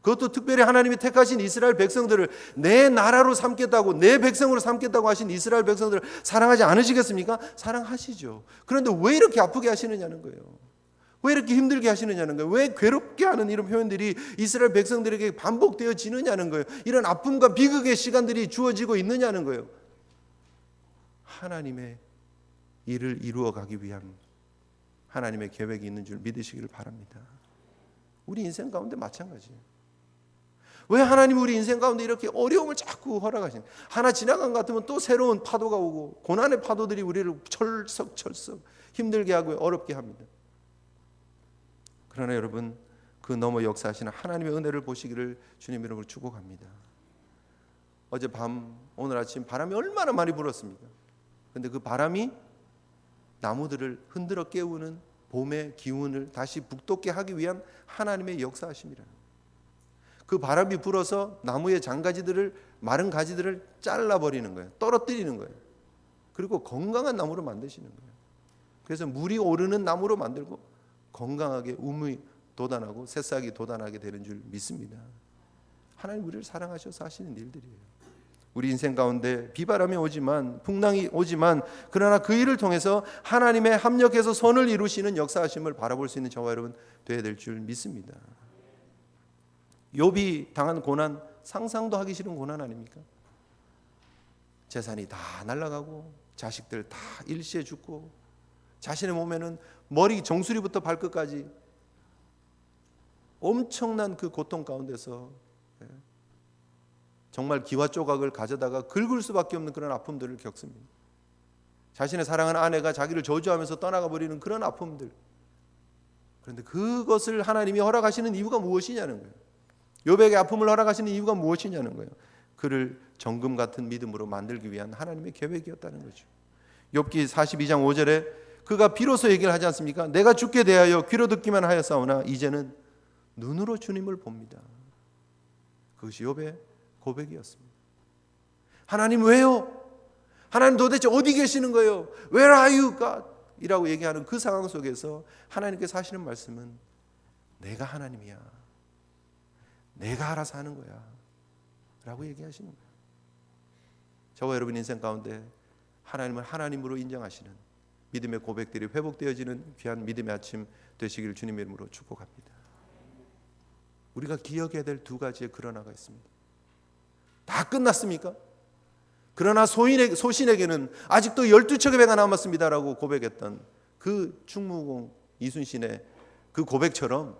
그것도 특별히 하나님이 택하신 이스라엘 백성들을 내 나라로 삼겠다고, 내 백성으로 삼겠다고 하신 이스라엘 백성들을 사랑하지 않으시겠습니까? 사랑하시죠. 그런데 왜 이렇게 아프게 하시느냐는 거예요. 왜 이렇게 힘들게 하시느냐는 거예요. 왜 괴롭게 하는 이런 표현들이 이스라엘 백성들에게 반복되어지느냐는 거예요. 이런 아픔과 비극의 시간들이 주어지고 있느냐는 거예요. 하나님의 일을 이루어 가기 위한 하나님의 계획이 있는 줄 믿으시기를 바랍니다. 우리 인생 가운데 마찬가지예요. 왜 하나님 우리 인생 가운데 이렇게 어려움을 자꾸 허락하시는? 하나 지나간 것 같으면 또 새로운 파도가 오고 고난의 파도들이 우리를 철썩철썩 힘들게 하고 어렵게 합니다. 그러나 여러분 그 너머 역사하시는 하나님의 은혜를 보시기를 주님 이름으로 축복합니다. 어젯밤 오늘 아침 바람이 얼마나 많이 불었습니까? 그런데 그 바람이 나무들을 흔들어 깨우는 봄의 기운을 다시 북돋게 하기 위한 하나님의 역사하심이라는 거예요. 그 바람이 불어서 나무의 장가지들을 마른 가지들을 잘라버리는 거예요. 떨어뜨리는 거예요. 그리고 건강한 나무로 만드시는 거예요. 그래서 물이 오르는 나무로 만들고 건강하게 우미 돋아나고 새싹이 돋아나게 되는 줄 믿습니다. 하나님 우리를 사랑하셔서 하시는 일들이에요. 우리 인생 가운데 비바람이 오지만 풍랑이 오지만 그러나 그 일을 통해서 하나님의 합력해서 선을 이루시는 역사하심을 바라볼 수 있는 저와 여러분 되어야 될 줄 믿습니다. 욥이 당한 고난 상상도 하기 싫은 고난 아닙니까? 재산이 다 날아가고 자식들 다 일시에 죽고 자신의 몸에는 머리 정수리부터 발끝까지 엄청난 그 고통 가운데서 정말 기와 조각을 가져다가 긁을 수밖에 없는 그런 아픔들을 겪습니다. 자신의 사랑하는 아내가 자기를 저주하면서 떠나가 버리는 그런 아픔들. 그런데 그것을 하나님이 허락하시는 이유가 무엇이냐는 거예요. 욥에게 아픔을 허락하시는 이유가 무엇이냐는 거예요. 그를 정금 같은 믿음으로 만들기 위한 하나님의 계획이었다는 거죠. 욥기 42장 5절에 그가 비로소 얘기를 하지 않습니까? 내가 죽게 대하여 귀로 듣기만 하였사오나 이제는 눈으로 주님을 봅니다. 그것이 욥의 고백이었습니다. 하나님 왜요? 하나님 도대체 어디 계시는 거예요? Where are you, God? 이라고 얘기하는 그 상황 속에서 하나님께서 하시는 말씀은 내가 하나님이야. 내가 알아서 하는 거야. 라고 얘기하시는 거예요. 저와 여러분 인생 가운데 하나님을 하나님으로 인정하시는 믿음의 고백들이 회복되어지는 귀한 믿음의 아침 되시기를 주님의 이름으로 축복합니다. 우리가 기억해야 될 두 가지의 그러나가 있습니다. 다 끝났습니까? 그러나 소신에게는 아직도 12척의 배가 남았습니다라고 고백했던 그 충무공 이순신의 그 고백처럼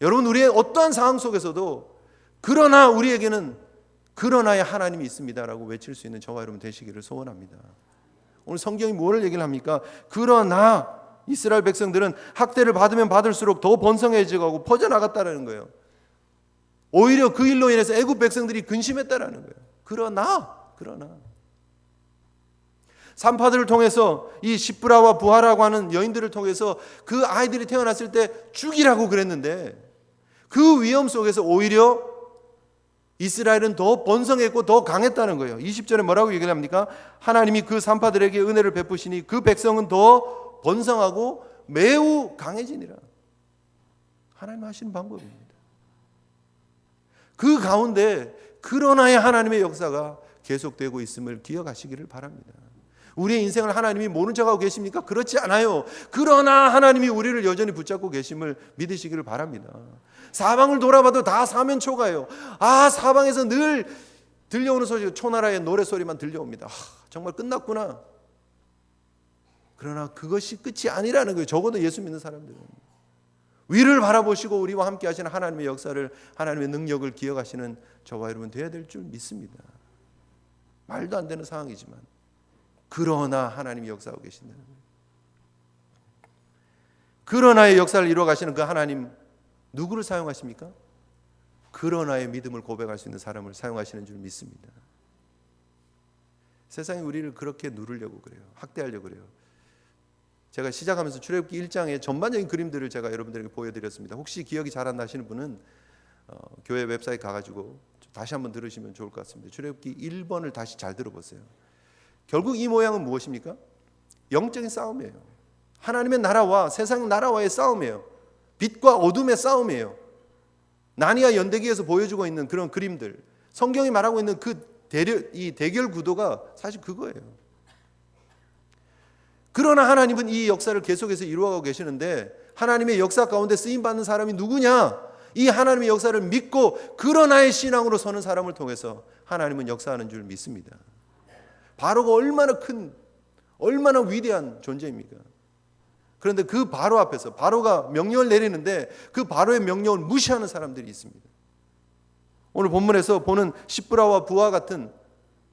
여러분 우리의 어떠한 상황 속에서도 그러나 우리에게는 그러나의 하나님이 있습니다라고 외칠 수 있는 저와 여러분 되시기를 소원합니다. 오늘 성경이 뭐를 얘기를 합니까? 그러나 이스라엘 백성들은 학대를 받으면 받을수록 더 번성해지고 퍼져나갔다는 거예요. 오히려 그 일로 인해서 애굽 백성들이 근심했다라는 거예요. 그러나 산파들을 통해서 이 시브라와 부하라고 하는 여인들을 통해서 그 아이들이 태어났을 때 죽이라고 그랬는데 그 위험 속에서 오히려 이스라엘은 더 번성했고 더 강했다는 거예요. 20절에 뭐라고 얘기를 합니까? 하나님이 그 산파들에게 은혜를 베푸시니 그 백성은 더 번성하고 매우 강해지니라. 하나님 하시는 방법입니다. 그 가운데 그러나의 하나님의 역사가 계속되고 있음을 기억하시기를 바랍니다. 우리의 인생을 하나님이 모른 척하고 계십니까? 그렇지 않아요. 그러나 하나님이 우리를 여전히 붙잡고 계심을 믿으시기를 바랍니다. 사방을 돌아봐도 다 사면초가예요. 사방에서 늘 들려오는 소리, 초나라의 노래소리만 들려옵니다. 정말 끝났구나. 그러나 그것이 끝이 아니라는 거예요. 적어도 예수 믿는 사람들은. 위를 바라보시고 우리와 함께 하시는 하나님의 역사를, 하나님의 능력을 기억하시는 저와 여러분 되어야 될 줄 믿습니다. 말도 안 되는 상황이지만 그러나 하나님이 역사하고 계신다는 거예요. 그러나의 역사를 이루어 가시는 그 하나님 누구를 사용하십니까? 그러나의 믿음을 고백할 수 있는 사람을 사용하시는 줄 믿습니다. 세상이 우리를 그렇게 누르려고 그래요. 학대하려고 그래요. 제가 시작하면서 출애굽기 1장의 전반적인 그림들을 제가 여러분들에게 보여드렸습니다. 혹시 기억이 잘 안 나시는 분은 교회 웹사이트 가가지고 다시 한번 들으시면 좋을 것 같습니다. 출애굽기 1번을 다시 잘 들어보세요. 결국 이 모양은 무엇입니까? 영적인 싸움이에요. 하나님의 나라와 세상 나라와의 싸움이에요. 빛과 어둠의 싸움이에요. 나니아 연대기에서 보여주고 있는 그런 그림들, 성경이 말하고 있는 이 대결 구도가 사실 그거예요. 그러나 하나님은 이 역사를 계속해서 이루어가고 계시는데 하나님의 역사 가운데 쓰임받는 사람이 누구냐? 이 하나님의 역사를 믿고 그러나의 신앙으로 서는 사람을 통해서 하나님은 역사하는 줄 믿습니다. 바로가 얼마나 큰, 얼마나 위대한 존재입니까? 그런데 그 바로 앞에서 바로가 명령을 내리는데 그 바로의 명령을 무시하는 사람들이 있습니다. 오늘 본문에서 보는 시브라와 부하 같은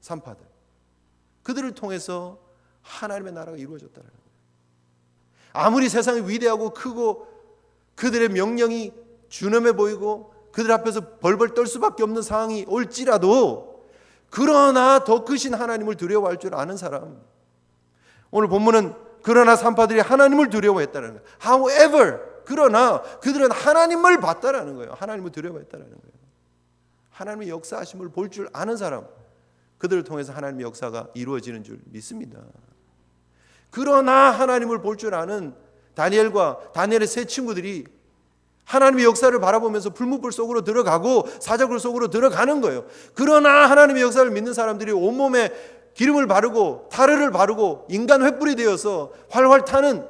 산파들, 그들을 통해서 하나님의 나라가 이루어졌다는 거예요. 아무리 세상이 위대하고 크고 그들의 명령이 준엄해 보이고 그들 앞에서 벌벌 떨 수밖에 없는 상황이 올지라도 그러나 더 크신 하나님을 두려워할 줄 아는 사람, 오늘 본문은 그러나 산파들이 하나님을 두려워했다는 거예요. However, 그러나 그들은 하나님을 봤다라는 거예요. 하나님을 두려워했다라는 거예요. 하나님의 역사하심을 볼 줄 아는 사람, 그들을 통해서 하나님의 역사가 이루어지는 줄 믿습니다. 그러나 하나님을 볼 줄 아는 다니엘과 다니엘의 세 친구들이 하나님의 역사를 바라보면서 불문불 속으로 들어가고 사자굴 속으로 들어가는 거예요. 그러나 하나님의 역사를 믿는 사람들이 온몸에 기름을 바르고 타르를 바르고 인간 횃불이 되어서 활활 타는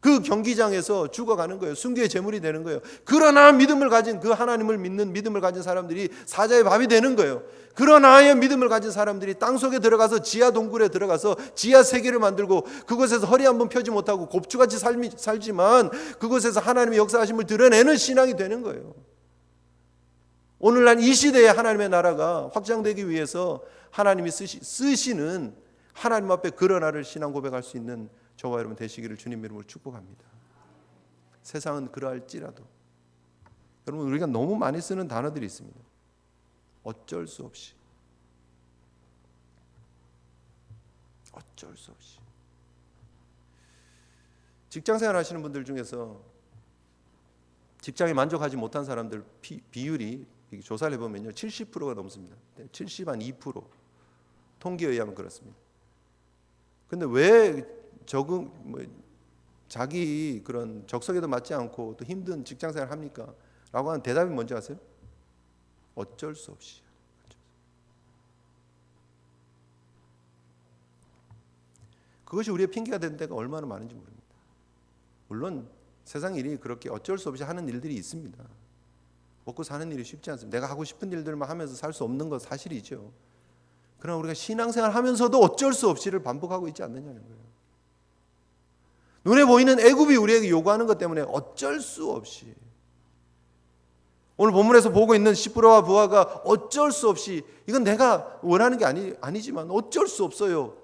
그 경기장에서 죽어가는 거예요. 순교의 제물이 되는 거예요. 그러나 믿음을 가진, 그 하나님을 믿는 믿음을 가진 사람들이 사자의 밥이 되는 거예요. 그러나의 믿음을 가진 사람들이 땅속에 들어가서 지하 동굴에 들어가서 지하 세계를 만들고 그곳에서 허리 한번 펴지 못하고 곱추같이 살지만 그곳에서 하나님의 역사하심을 드러내는 신앙이 되는 거예요. 오늘날 이 시대에 하나님의 나라가 확장되기 위해서 하나님이 쓰시는 하나님 앞에 그러나를 신앙 고백할 수 있는 저와 여러분 되시기를 주님 이름으로 축복합니다. 세상은 그러할지라도, 여러분 우리가 너무 많이 쓰는 단어들이 있습니다. 어쩔 수 없이, 어쩔 수 없이. 직장생활 하시는 분들 중에서 직장에 만족하지 못한 사람들 비율이 조사를 해보면요 70%가 넘습니다. 70.2% 통계에 의하면 그렇습니다. 근데 왜 자기 그런 적성에도 맞지 않고 또 힘든 직장생활 합니까? 라고 하는 대답이 뭔지 아세요? 어쩔 수 없이. 그것이 우리의 핑계가 된 데가 얼마나 많은지 모릅니다. 물론 세상 일이 그렇게 어쩔 수 없이 하는 일들이 있습니다. 먹고 사는 일이 쉽지 않습니다. 내가 하고 싶은 일들만 하면서 살 수 없는 건 사실이죠. 그러나 우리가 신앙생활 하면서도 어쩔 수 없이를 반복하고 있지 않느냐는 거예요. 눈에 보이는 애굽이 우리에게 요구하는 것 때문에 어쩔 수 없이, 오늘 본문에서 보고 있는 시프라와 부하가 어쩔 수 없이, 이건 내가 원하는 게 아니지만 어쩔 수 없어요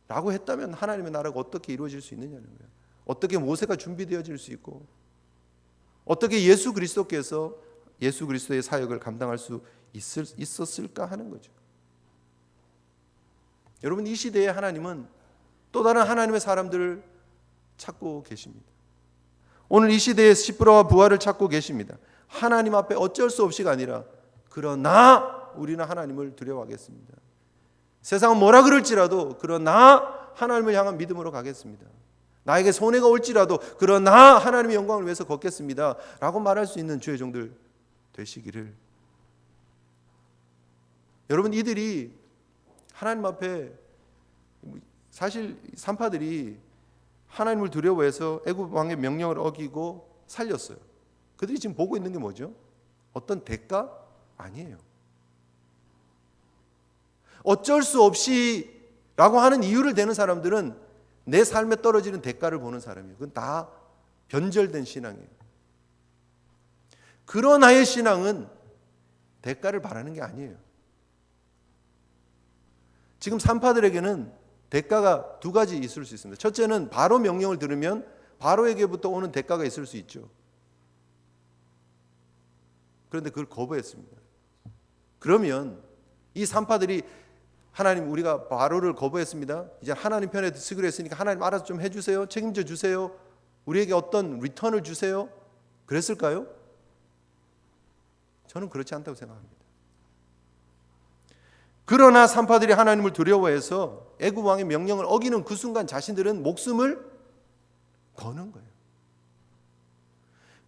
라고 했다면 하나님의 나라가 어떻게 이루어질 수 있느냐는 거예요. 어떻게 모세가 준비되어질 수 있고 어떻게 예수 그리스도께서 예수 그리스도의 사역을 감당할 수 있었을까 하는 거죠. 여러분 이 시대에 하나님은 또 다른 하나님의 사람들을 찾고 계십니다. 오늘 이 시대에 시프라와 부하를 찾고 계십니다. 하나님 앞에 어쩔 수 없이가 아니라 그러나 우리는 하나님을 두려워하겠습니다. 세상은 뭐라 그럴지라도 그러나 하나님을 향한 믿음으로 가겠습니다. 나에게 손해가 올지라도 그러나 하나님의 영광을 위해서 걷겠습니다 라고 말할 수 있는 주의 종들 되시기를. 여러분 이들이 하나님 앞에, 사실 산파들이 하나님을 두려워해서 애굽 왕의 명령을 어기고 살렸어요. 그들이 지금 보고 있는 게 뭐죠? 어떤 대가? 아니에요. 어쩔 수 없이 라고 하는 이유를 대는 사람들은 내 삶에 떨어지는 대가를 보는 사람이에요. 그건 다 변절된 신앙이에요. 그러나의 신앙은 대가를 바라는 게 아니에요. 지금 산파들에게는 대가가 두 가지 있을 수 있습니다. 첫째는 바로 명령을 들으면 바로에게부터 오는 대가가 있을 수 있죠. 그런데 그걸 거부했습니다. 그러면 이 산파들이 하나님 우리가 바로를 거부했습니다. 이제 하나님 편에 서기로 했으니까 하나님 알아서 좀 해주세요. 책임져 주세요. 우리에게 어떤 리턴을 주세요. 그랬을까요? 저는 그렇지 않다고 생각합니다. 그러나 산파들이 하나님을 두려워해서 애굽 왕의 명령을 어기는 그 순간 자신들은 목숨을 거는 거예요.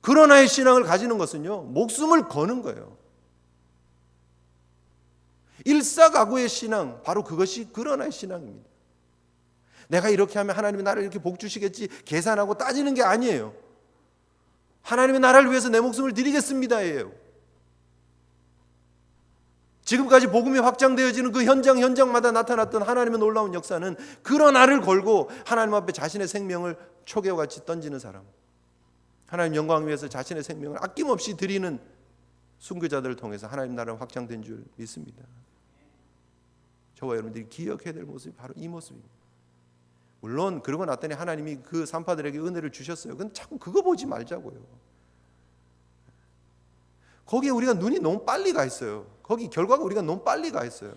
그러나의 신앙을 가지는 것은요, 목숨을 거는 거예요. 일사각오의 신앙, 바로 그것이 그러나의 신앙입니다. 내가 이렇게 하면 하나님이 나를 이렇게 복 주시겠지 계산하고 따지는 게 아니에요. 하나님의 나라를 위해서 내 목숨을 드리겠습니다예요. 지금까지 복음이 확장되어지는 그 현장마다 나타났던 하나님의 놀라운 역사는 그러나를 걸고 하나님 앞에 자신의 생명을 초계와 같이 던지는 사람, 하나님 영광을 위해서 자신의 생명을 아낌없이 드리는 순교자들을 통해서 하나님 나라가 확장된 줄 믿습니다. 저와 여러분들이 기억해야 될 모습이 바로 이 모습입니다. 물론 그러고 났더니 하나님이 그 산파들에게 은혜를 주셨어요. 근데 자꾸 그거 보지 말자고요. 거기에 우리가 눈이 너무 빨리 가 있어요. 거기 결과가 우리가 너무 빨리 가 있어요.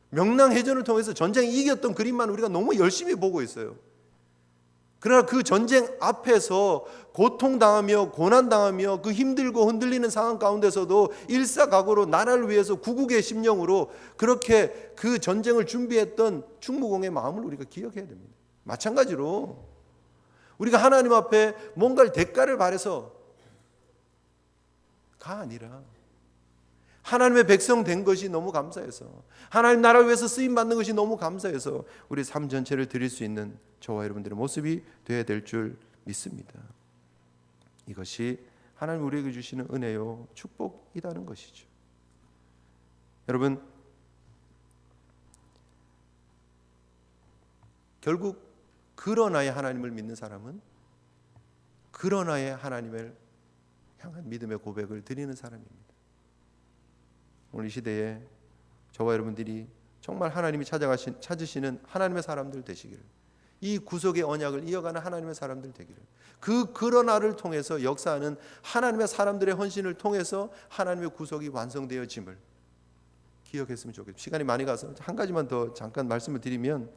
명랑해전을 통해서 전쟁에 이겼던 그림만 우리가 너무 열심히 보고 있어요. 그러나 그 전쟁 앞에서 고통당하며 고난당하며 그 힘들고 흔들리는 상황 가운데서도 일사각오로 나라를 위해서 구국의 심령으로 그렇게 그 전쟁을 준비했던 충무공의 마음을 우리가 기억해야 됩니다. 마찬가지로 우리가 하나님 앞에 뭔가를 대가를 바라서가 아니라 하나님의 백성 된 것이 너무 감사해서, 하나님 나라를 위해서 쓰임 받는 것이 너무 감사해서 우리 삶 전체를 드릴 수 있는 저와 여러분들의 모습이 되어야 될 줄 믿습니다. 이것이 하나님 우리에게 주시는 은혜요 축복이라는 것이죠. 여러분, 결국 그러나의 하나님을 믿는 사람은 그러나의 하나님을 향한 믿음의 고백을 드리는 사람입니다. 오늘 이 시대에 저와 여러분들이 정말 하나님이 찾으시는 하나님의 사람들 되시기를, 이 구속의 언약을 이어가는 하나님의 사람들 되기를, 그러나를 통해서 역사하는 하나님의 사람들의 헌신을 통해서 하나님의 구속이 완성되어짐을 기억했으면 좋겠습니다. 시간이 많이 가서 한 가지만 더 잠깐 말씀을 드리면,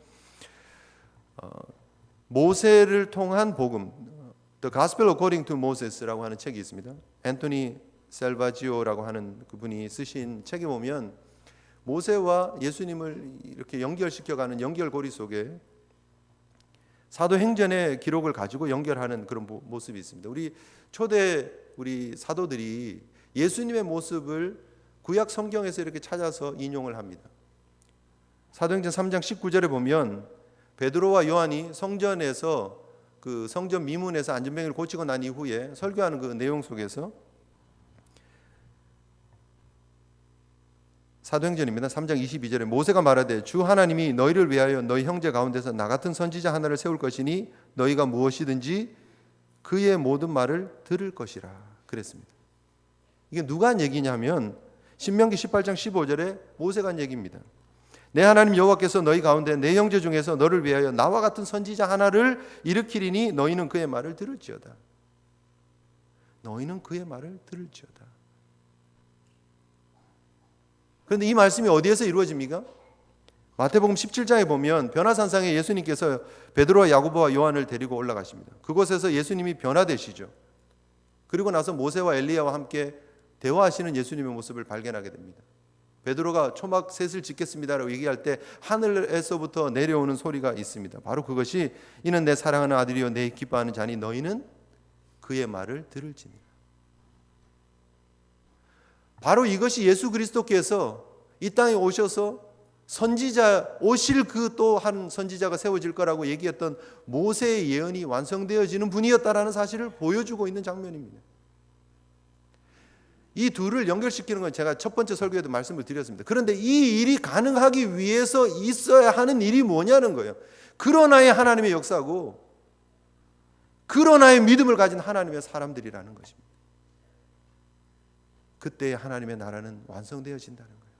모세를 통한 복음, The Gospel According to Moses라고 하는 책이 있습니다. 앤토니 셀바지오라고 하는 그분이 쓰신 책에 보면 모세와 예수님을 이렇게 연결시켜가는 연결고리 속에 사도행전의 기록을 가지고 연결하는 그런 모습이 있습니다. 우리 사도들이 예수님의 모습을 구약 성경에서 이렇게 찾아서 인용을 합니다. 사도행전 3장 19절에 보면 베드로와 요한이 성전에서 그 성전 미문에서 안전병을 고치고 난 이후에 설교하는 그 내용 속에서 사도행전입니다. 3장 22절에 모세가 말하되 주 하나님이 너희를 위하여 너희 형제 가운데서 나 같은 선지자 하나를 세울 것이니 너희가 무엇이든지 그의 모든 말을 들을 것이라 그랬습니다. 이게 누가 한 얘기냐면 신명기 18장 15절에 모세가 한 얘기입니다. 내 하나님 여호와께서 너희 가운데 내 형제 중에서 너를 위하여 나와 같은 선지자 하나를 일으키리니 너희는 그의 말을 들을지어다. 너희는 그의 말을 들을지어다. 그런데 이 말씀이 어디에서 이루어집니까? 마태복음 17장에 보면 변화산상에 예수님께서 베드로와 야고보와 요한을 데리고 올라가십니다. 그곳에서 예수님이 변화되시죠. 그리고 나서 모세와 엘리야와 함께 대화하시는 예수님의 모습을 발견하게 됩니다. 베드로가 초막 셋을 짓겠습니다라고 얘기할 때 하늘에서부터 내려오는 소리가 있습니다. 바로 그것이 이는 내 사랑하는 아들이요 내 기뻐하는 자니 너희는 그의 말을 들을지니라. 바로 이것이 예수 그리스도께서 이 땅에 오셔서 선지자 오실 그 또 한 선지자가 세워질 거라고 얘기했던 모세의 예언이 완성되어지는 분이었다라는 사실을 보여주고 있는 장면입니다. 이 둘을 연결시키는 건 제가 첫 번째 설교에도 말씀을 드렸습니다. 그런데 이 일이 가능하기 위해서 있어야 하는 일이 뭐냐는 거예요. 그러나의 하나님의 역사고 그러나의 믿음을 가진 하나님의 사람들이라는 것입니다. 그때 하나님의 나라는 완성되어진다는 거예요.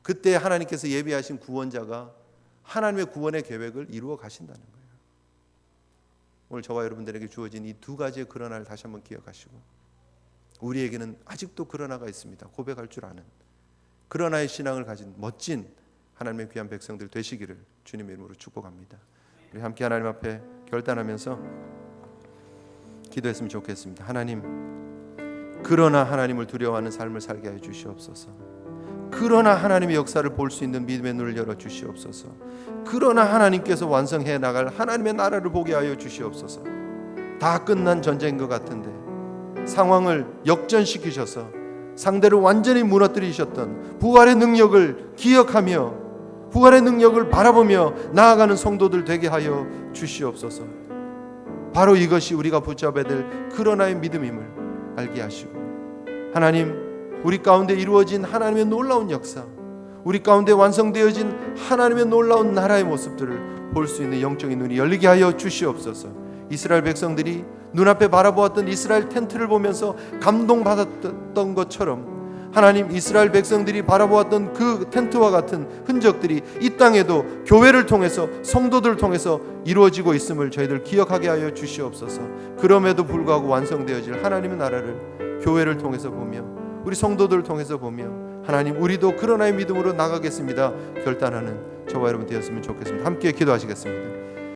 그때 하나님께서 예비하신 구원자가 하나님의 구원의 계획을 이루어 가신다는 거예요. 오늘 저와 여러분들에게 주어진 이 두 가지의 그러나를 다시 한번 기억하시고, 우리에게는 아직도 그러나가 있습니다. 고백할 줄 아는 그러나의 신앙을 가진 멋진 하나님의 귀한 백성들 되시기를 주님의 이름으로 축복합니다. 우리 함께 하나님 앞에 결단하면서 기도했으면 좋겠습니다. 하나님, 그러나 하나님을 두려워하는 삶을 살게 하여 주시옵소서. 그러나 하나님의 역사를 볼 수 있는 믿음의 눈을 열어 주시옵소서. 그러나 하나님께서 완성해 나갈 하나님의 나라를 보게 하여 주시옵소서. 다 끝난 전쟁인 것 같은데 상황을 역전시키셔서 상대를 완전히 무너뜨리셨던 부활의 능력을 기억하며 부활의 능력을 바라보며 나아가는 성도들 되게 하여 주시옵소서. 바로 이것이 우리가 붙잡아야 될 그러나의 믿음임을 알게 하시고, 하나님, 우리 가운데 이루어진 하나님의 놀라운 역사, 우리 가운데 완성되어진 하나님의 놀라운 나라의 모습들을 볼 수 있는 영적인 눈이 열리게 하여 주시옵소서. 이스라엘 백성들이 눈앞에 바라보았던 이스라엘 텐트를 보면서 감동받았던 것처럼 하나님, 이스라엘 백성들이 바라보았던 그 텐트와 같은 흔적들이 이 땅에도 교회를 통해서 성도들을 통해서 이루어지고 있음을 저희들 기억하게 하여 주시옵소서. 그럼에도 불구하고 완성되어질 하나님의 나라를 교회를 통해서 보며 우리 성도들을 통해서 보며 하나님, 우리도 그러나의 믿음으로 나가겠습니다 결단하는 저와 여러분 되었으면 좋겠습니다. 함께 기도하시겠습니다.